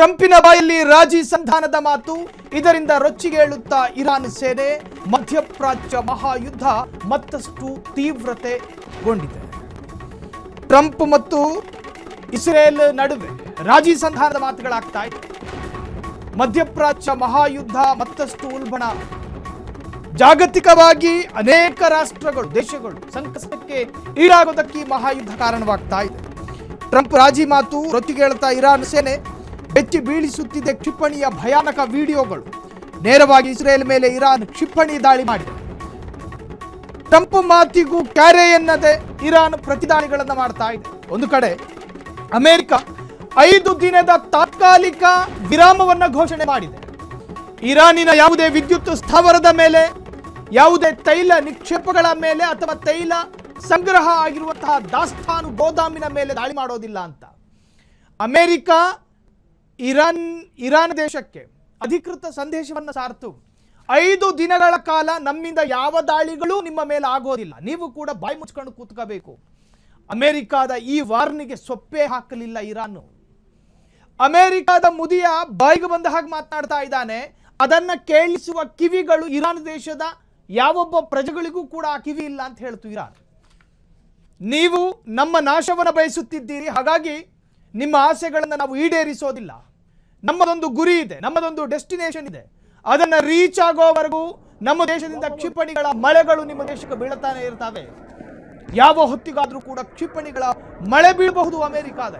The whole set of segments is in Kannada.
ಟ್ರಂಪಿನ ಬಾಯಲ್ಲಿ ರಾಜಿ ಸಂಧಾನದ ಮಾತು, ಇದರಿಂದ ರೊಚ್ಚಿಗೇಳುತ್ತಾ ಇರಾನ್ ಸೇನೆ. ಮಧ್ಯಪ್ರಾಚ್ಯ ಮಹಾಯುದ್ಧ ಮತ್ತಷ್ಟು ತೀವ್ರತೆಗೊಂಡಿದೆ. ಟ್ರಂಪ್ ಮತ್ತು ಇಸ್ರೇಲ್ ನಡುವೆ ರಾಜಿ ಸಂಧಾನದ ಮಾತುಗಳಾಗ್ತಾ ಇದೆ. ಮಧ್ಯಪ್ರಾಚ್ಯ ಮಹಾಯುದ್ಧ ಮತ್ತಷ್ಟು ಉಲ್ಬಣ. ಜಾಗತಿಕವಾಗಿ ಅನೇಕ ರಾಷ್ಟ್ರಗಳು, ದೇಶಗಳು ಸಂಕಷ್ಟಕ್ಕೆ ಈಡಾಗೋದಕ್ಕೆ ಈ ಮಹಾಯುದ್ಧ ಕಾರಣವಾಗ್ತಾ ಇದೆ. ಟ್ರಂಪ್ ರಾಜಿ ಮಾತು, ರೊಚ್ಚಿಗೇಳುತ್ತಾ ಇರಾನ್ ಸೇನೆ. ಬೆಚ್ಚಿ ಬೀಳಿಸುತ್ತಿದೆ ಕ್ಷಿಪಣಿಯ ಭಯಾನಕ ವಿಡಿಯೋಗಳು. ನೇರವಾಗಿ ಇಸ್ರೇಲ್ ಮೇಲೆ ಇರಾನ್ ಕ್ಷಿಪಣಿ ದಾಳಿ ಮಾಡಿದೆ. ಟ್ರಂಪ್ ಮಾತಿಗೂ ಕ್ಯಾರೆ ಎನ್ನದೆ ಇರಾನ್ ಪ್ರತಿದಾಳಿಗಳನ್ನು ಮಾಡ್ತಾ ಇದೆ. ಒಂದು ಕಡೆ ಅಮೆರಿಕ 5 ದಿನದ ತಾತ್ಕಾಲಿಕ ವಿರಾಮವನ್ನು ಘೋಷಣೆ ಮಾಡಿದೆ. ಇರಾನಿನ ಯಾವುದೇ ವಿದ್ಯುತ್ ಸ್ಥಾವರದ ಮೇಲೆ, ಯಾವುದೇ ತೈಲ ನಿಕ್ಷೇಪಗಳ ಮೇಲೆ ಅಥವಾ ತೈಲ ಸಂಗ್ರಹ ಆಗಿರುವಂತಹ ದಾಸ್ತಾನು ಗೋದಾಮಿನ ಮೇಲೆ ದಾಳಿ ಮಾಡೋದಿಲ್ಲ ಅಂತ ಅಮೆರಿಕ ಇರಾನ್ ದೇಶಕ್ಕೆ ಅಧಿಕೃತ ಸಂದೇಶವನ್ನು ಸಾರ್ತು 5 ದಿನಗಳ ಕಾಲ ನಮ್ಮಿಂದ ಯಾವ ದಾಳಿಗಳು ನಿಮ್ಮ ಮೇಲೆ ಆಗೋದಿಲ್ಲ, ನೀವು ಕೂಡ ಬಾಯಿ ಮುಚ್ಕೊಂಡು ಕೂತ್ಕೋಬೇಕು. ಅಮೆರಿಕಾದ ಈ ವಾರ್ನಿಗೆ ಸೊಪ್ಪೆ ಹಾಕಲಿಲ್ಲ ಇರಾನ್. ಅಮೆರಿಕಾದ ಮುದಿಯ ಬಾಯಿಗೆ ಬಂದ ಹಾಗೆ ಮಾತನಾಡ್ತಾ ಇದ್ದಾನೆ. ಅದನ್ನ ಕೇಳಿಸುವ ಕಿವಿಗಳು ಇರಾನ್ ದೇಶದ ಯಾವೊಬ್ಬ ಪ್ರಜೆಗಳಿಗೂ ಕೂಡ ಆ ಕಿವಿ ಇಲ್ಲ ಅಂತ ಹೇಳ್ತು ಇರಾನ್. ನೀವು ನಮ್ಮ ನಾಶವನ್ನು ಬಯಸುತ್ತಿದ್ದೀರಿ, ಹಾಗಾಗಿ ನಿಮ್ಮ ಆಸೆಗಳನ್ನು ನಾವು ಈಡೇರಿಸೋದಿಲ್ಲ. ನಮ್ಮದೊಂದು ಗುರಿ ಇದೆ, ನಮ್ಮದೊಂದು ಡೆಸ್ಟಿನೇಷನ್ ಇದೆ. ಅದನ್ನು ರೀಚ್ ಆಗೋವರೆಗೂ ನಮ್ಮ ದೇಶದಿಂದ ಕ್ಷಿಪಣಿಗಳ ಮಳೆಗಳು ನಿಮ್ಮ ದೇಶಕ್ಕೆ ಬೀಳ್ತಾನೆ ಇರ್ತವೆ. ಯಾವ ಹೊತ್ತಿಗಾದ್ರೂ ಕೂಡ ಕ್ಷಿಪಣಿಗಳ ಮಳೆ ಬೀಳಬಹುದು ಅಮೆರಿಕಾದ.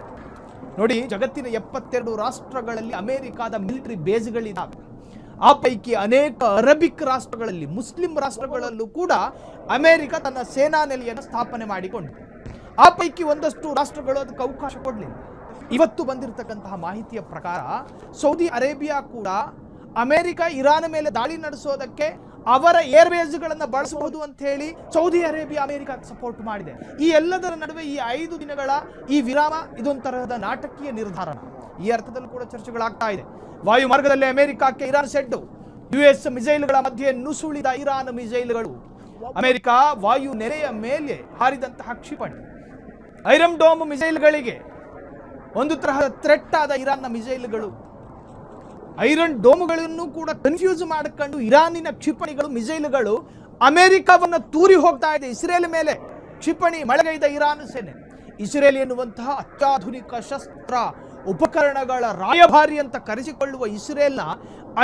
ನೋಡಿ, ಜಗತ್ತಿನ 72 ರಾಷ್ಟ್ರಗಳಲ್ಲಿ ಅಮೆರಿಕಾದ ಮಿಲಿಟರಿ ಬೇಸ್ಗಳಿದ್ದಾವೆ. ಆ ಪೈಕಿ ಅನೇಕ ಅರಬಿಕ್ ರಾಷ್ಟ್ರಗಳಲ್ಲಿ, ಮುಸ್ಲಿಂ ರಾಷ್ಟ್ರಗಳಲ್ಲೂ ಕೂಡ ಅಮೆರಿಕ ತನ್ನ ಸೇನಾ ನೆಲೆಯನ್ನು ಸ್ಥಾಪನೆ ಮಾಡಿಕೊಂಡಿದೆ. ಆ ಪೈಕಿ ಒಂದಷ್ಟು ರಾಷ್ಟ್ರಗಳು ಅದಕ್ಕೆ ಅವಕಾಶ ಕೊಡಲಿಲ್ಲ. ಇವತ್ತು ಬಂದಿರತಕ್ಕಂತಹ ಮಾಹಿತಿಯ ಪ್ರಕಾರ ಸೌದಿ ಅರೇಬಿಯಾ ಕೂಡ ಅಮೆರಿಕ ಇರಾನ್ ಮೇಲೆ ದಾಳಿ ನಡೆಸೋದಕ್ಕೆ ಅವರ ಏರ್ವೇಸ್ಗಳನ್ನು ಬಳಸಬಹುದು ಅಂತ ಹೇಳಿ ಸೌದಿ ಅರೇಬಿಯಾ ಅಮೆರಿಕಕ್ಕೆ ಸಪೋರ್ಟ್ ಮಾಡಿದೆ. ಈ ಎಲ್ಲದರ ನಡುವೆ ಈ 5 ದಿನಗಳ ಈ ವಿರಾಮ ಇದೊಂದು ತರಹದ ನಾಟಕೀಯ ನಿರ್ಧಾರ. ಈ ಅರ್ಥದಲ್ಲೂ ಕೂಡ ಚರ್ಚೆಗಳಾಗ್ತಾ ಇದೆ. ವಾಯು ಮಾರ್ಗದಲ್ಲಿ ಅಮೆರಿಕಕ್ಕೆ ಇರಾನ್ ಸೆಡ್ಡು. ಯುಎಸ್ ಮಿಸೈಲ್ಗಳ ಮಧ್ಯೆ ನುಸುಳಿದ ಇರಾನ್ ಮಿಸೈಲ್ಗಳು. ಅಮೆರಿಕ ವಾಯು ನೆರೆಯ ಮೇಲೆ ಹಾರಿದಂತಹ ಕ್ಷಿಪಣಿ ಐರನ್ ಡೋಮ್ ಮಿಸೈಲ್ಗಳಿಗೆ ಒಂದು ತರಹದ ಥ್ರೆಟ್ ಆದ ಇರಾನ್ನ ಮಿಸೈಲ್ಗಳು. ಐರನ್ ಡೋಮ್ಗಳನ್ನು ಕೂಡ ಕನ್ಫ್ಯೂಸ್ ಮಾಡಿಕೊಂಡು ಇರಾನಿನ ಕ್ಷಿಪಣಿಗಳು, ಮಿಸೈಲ್ಗಳು ಅಮೆರಿಕವನ್ನು ತೂರಿ ಹೋಗ್ತಾ ಇದೆ. ಇಸ್ರೇಲ್ ಮೇಲೆ ಕ್ಷಿಪಣಿ ಮಳೆಗೈದ ಇರಾನ್ ಸೇನೆ. ಇಸ್ರೇಲ್ ಎನ್ನುವಂತಹ ಅತ್ಯಾಧುನಿಕ ಶಸ್ತ್ರ ಉಪಕರಣಗಳ ರಾಯಭಾರಿ ಅಂತ ಕರೆಸಿಕೊಳ್ಳುವ ಇಸ್ರೇಲ್ನ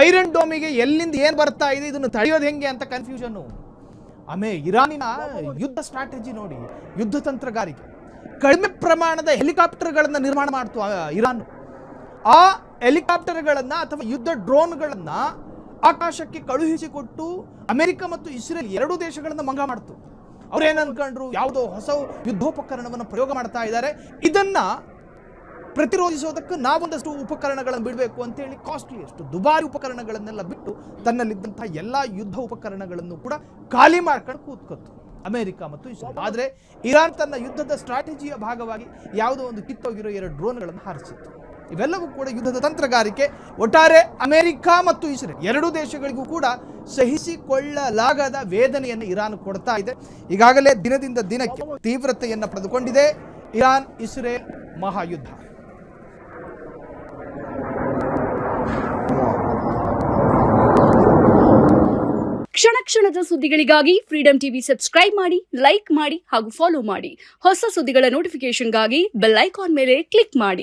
ಐರನ್ ಡೋಮಿಗೆ ಎಲ್ಲಿಂದ ಏನು ಬರ್ತಾ ಇದೆ, ಇದನ್ನು ತಡೆಯೋದು ಹೆಂಗೆ ಅಂತ ಕನ್ಫ್ಯೂಷನ್ನು. ಇರಾನಿನ ಯುದ್ಧ ಸ್ಟ್ರಾಟಜಿ ನೋಡಿ, ಯುದ್ಧ ತಂತ್ರಗಾರಿಕೆ. ಕಡಿಮೆ ಪ್ರಮಾಣದ ಹೆಲಿಕಾಪ್ಟರ್ಗಳನ್ನು ನಿರ್ಮಾಣ ಮಾಡ್ತು ಇರಾನ್. ಆ ಹೆಲಿಕಾಪ್ಟರ್ಗಳನ್ನು ಅಥವಾ ಯುದ್ಧ ಡ್ರೋನ್ಗಳನ್ನು ಆಕಾಶಕ್ಕೆ ಕಳುಹಿಸಿಕೊಟ್ಟು ಅಮೆರಿಕ ಮತ್ತು ಇಸ್ರೇಲ್ 2 ದೇಶಗಳನ್ನು ಮಂಗ ಮಾಡ್ತು. ಅವ್ರೇನು ಅನ್ಕೊಂಡ್ರು, ಯಾವುದೋ ಹೊಸ ಯುದ್ಧೋಪಕರಣವನ್ನು ಪ್ರಯೋಗ ಮಾಡ್ತಾ ಇದ್ದಾರೆ, ಇದನ್ನ ಪ್ರತಿರೋಧಿಸೋದಕ್ಕೆ ನಾವೊಂದಷ್ಟು ಉಪಕರಣಗಳನ್ನು ಬಿಡಬೇಕು ಅಂತೇಳಿ ಕಾಸ್ಟ್ಲಿ, ಎಷ್ಟು ದುಬಾರಿ ಉಪಕರಣಗಳನ್ನೆಲ್ಲ ಬಿಟ್ಟು ತನ್ನಲ್ಲಿದ್ದಂತಹ ಎಲ್ಲ ಯುದ್ಧ ಉಪಕರಣಗಳನ್ನು ಕೂಡ ಖಾಲಿ ಮಾಡ್ಕೊಂಡು ಕೂತ್ಕೊತ್ತು ಅಮೆರಿಕ ಮತ್ತು ಇಸ್ರೇಲ್. ಆದರೆ ಇರಾನ್ ತನ್ನ ಯುದ್ಧದ ಸ್ಟ್ರಾಟಜಿಯ ಭಾಗವಾಗಿ ಯಾವುದೋ ಒಂದು ಕಿತ್ತೋಗಿರೋ 2 ಡ್ರೋನ್ಗಳನ್ನು ಹಾರಿಸಿತ್ತು. ಇವೆಲ್ಲವೂ ಕೂಡ ಯುದ್ಧದ ತಂತ್ರಗಾರಿಕೆ. ಒಟ್ಟಾರೆ ಅಮೆರಿಕ ಮತ್ತು ಇಸ್ರೇಲ್ 2 ದೇಶಗಳಿಗೂ ಕೂಡ ಸಹಿಸಿಕೊಳ್ಳಲಾಗದ ವೇದನೆಯನ್ನು ಇರಾನ್ ಕೊಡ್ತಾ ಇದೆ. ಈಗಾಗಲೇ ದಿನದಿಂದ ದಿನಕ್ಕೆ ತೀವ್ರತೆಯನ್ನು ಪಡೆದುಕೊಂಡಿದೆ ಇರಾನ್ ಇಸ್ರೇಲ್ ಮಹಾಯುದ್ಧ. ಕ್ಷಣ ಕ್ಷಣದ ಸುದ್ದಿಗಳಿಗಾಗಿ ಫ್ರೀಡಂ ಟಿವಿ ಸಬ್ಸ್ಕ್ರೈಬ್ ಮಾಡಿ, ಲೈಕ್ ಮಾಡಿ ಹಾಗೂ ಫಾಲೋ ಮಾಡಿ. ಹೊಸ ಸುದ್ದಿಗಳ ನೋಟಿಫಿಕೇಶನ್ಗಾಗಿ ಬೆಲ್ ಐಕಾನ್ ಮೇಲೆ ಕ್ಲಿಕ್ ಮಾಡಿ.